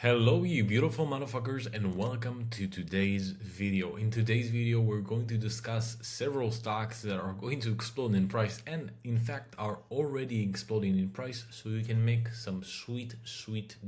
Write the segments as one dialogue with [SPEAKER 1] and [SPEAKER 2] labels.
[SPEAKER 1] Hello you beautiful motherfuckers and welcome to today's video. In today's video we're going to discuss several stocks that are going to explode in price and in fact are already exploding in price, so you can make some sweet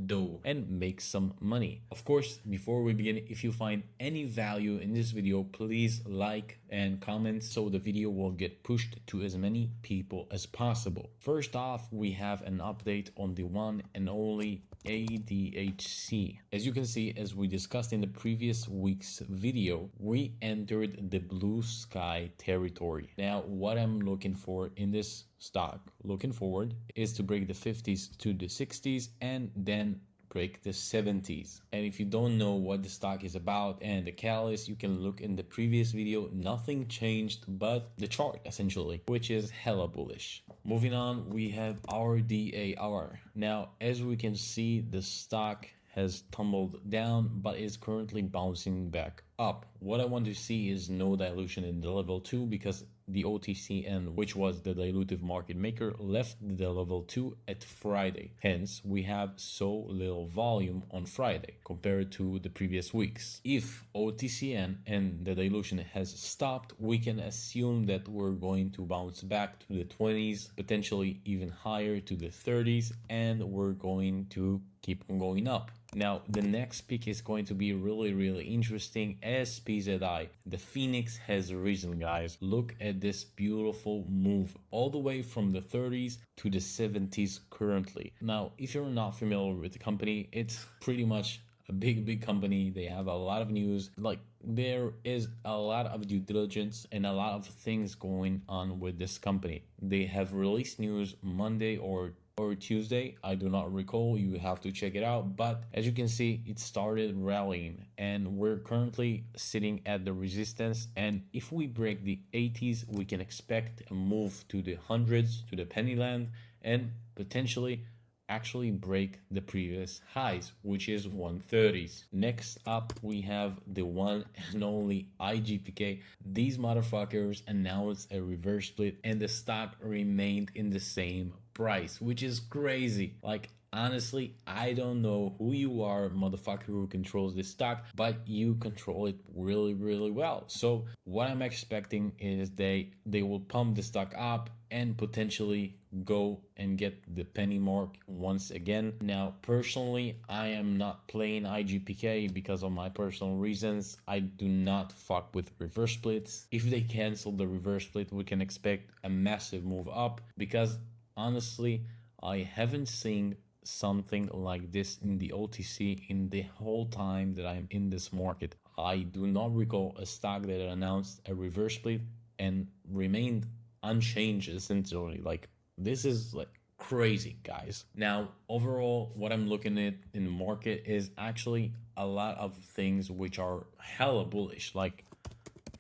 [SPEAKER 1] dough and make some money. Of course, before we begin, if you find any value in this video, please like and comment so the video will get pushed to as many people as possible. First off, we have an update on the one and only ADHC. As you can see, as we discussed in the previous week's video, we entered the blue sky territory. Now, what I'm looking for in this stock, looking forward, is to break the 50s to the 60s and then break the 70s. And if you don't know what the stock is about and the catalyst, you can look in the previous video. Nothing changed but the chart essentially, which is hella bullish. Moving on, we have our DAR. Now, as we can see, the stock has tumbled down but is currently bouncing back up. What I want to see is no dilution in the level 2, because the OTCN, which was the dilutive market maker, left the level 2 at Friday. Hence, we have so little volume on Friday compared to the previous weeks. If OTCN and the dilution has stopped, we can assume that we're going to bounce back to the 20s, potentially even higher to the 30s, and we're going to keep on going up. Now, the next pick is going to be really interesting. SPZI. The Phoenix has risen, guys. Look at this beautiful move all the way from the 30s to the 70s currently. Now, if you're not familiar with the company, it's pretty much a big company. They have a lot of news. Like, there is a lot of due diligence and a lot of things going on with this company. They have released news Monday or Tuesday, I do not recall, you have to check it out. But as you can see, it started rallying and we're currently sitting at the resistance, and if we break the 80s, we can expect a move to the hundreds, to the penny land, and potentially actually break the previous highs, which is 130s. Next up, we have the one and only IGPK. These motherfuckers announced a reverse split and the stock remained in the same price, which is crazy. Like, honestly, I don't know who you are, motherfucker, who controls this stock, but you control it really well. So what I'm expecting is they will pump the stock up and potentially go and get the penny mark once again. Now, personally, I am not playing IGPK because of my personal reasons. I do not fuck with reverse splits. If they cancel the reverse split, we can expect a massive move up, because honestly, I haven't seen something like this in the OTC in the whole time that I'm in this market. I do not recall a stock that announced a reverse split and remained unchanged essentially. Like, this is like crazy, guys. Now, overall, what I'm looking at in the market is actually a lot of things which are hella bullish. Like,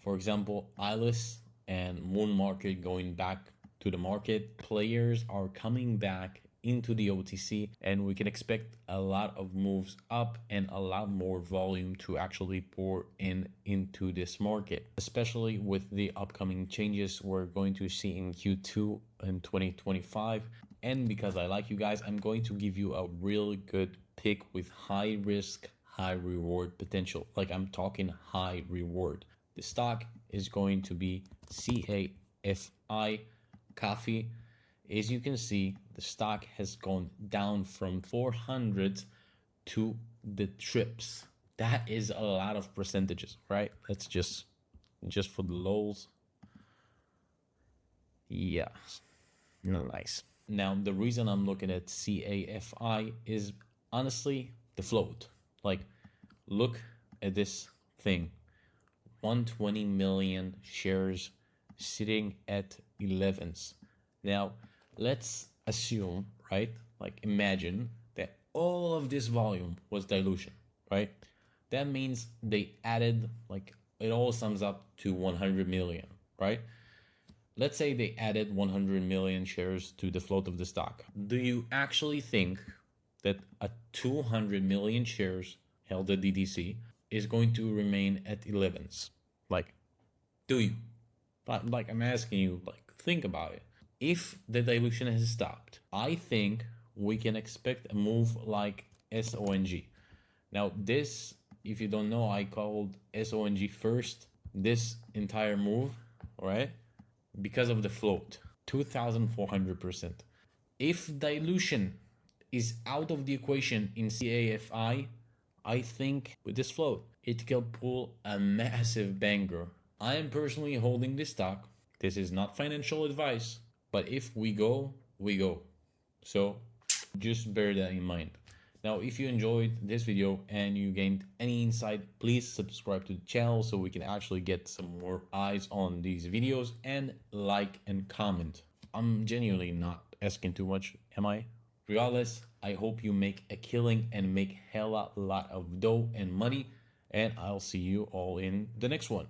[SPEAKER 1] for example, ILIS and Moon Market going back to the market. Players are coming back into the OTC, and we can expect a lot of moves up and a lot more volume to actually pour into this market, especially with the upcoming changes we're going to see in Q2 in 2025. And because I like you guys, I'm going to give you a really good pick with high risk, high reward potential. Like, I'm talking high reward. The stock is going to be CAFI, coffee. As you can see, the stock has gone down from 400 to the trips. That is a lot of percentages, right? That's just for the lows. Yeah, nice. Now, the reason I'm looking at CAFI is honestly the float. Like, look at this thing. 120 million shares sitting at 11s. Now, let's assume, right? Like, imagine that all of this volume was dilution, right? That means they added, like, it all sums up to 100 million, right? Let's say they added 100 million shares to the float of the stock. Do you actually think that a 200 million shares held at DTC is going to remain at 11s? Like, do you? Like, I'm asking you, like, think about it. If the dilution has stopped, I think we can expect a move like SONG. Now this, if you don't know, I called SONG first this entire move, all right, because of the float, 2,400%. If dilution is out of the equation in CAFI, I think with this float, it can pull a massive banger. I am personally holding this stock. This is not financial advice, but if we go, we go. So just bear that in mind. Now, if you enjoyed this video and you gained any insight, please subscribe to the channel so we can actually get some more eyes on these videos, and like and comment. I'm genuinely not asking too much, am I? Regardless, I hope you make a killing and make hella lot of dough and money, and I'll see you all in the next one.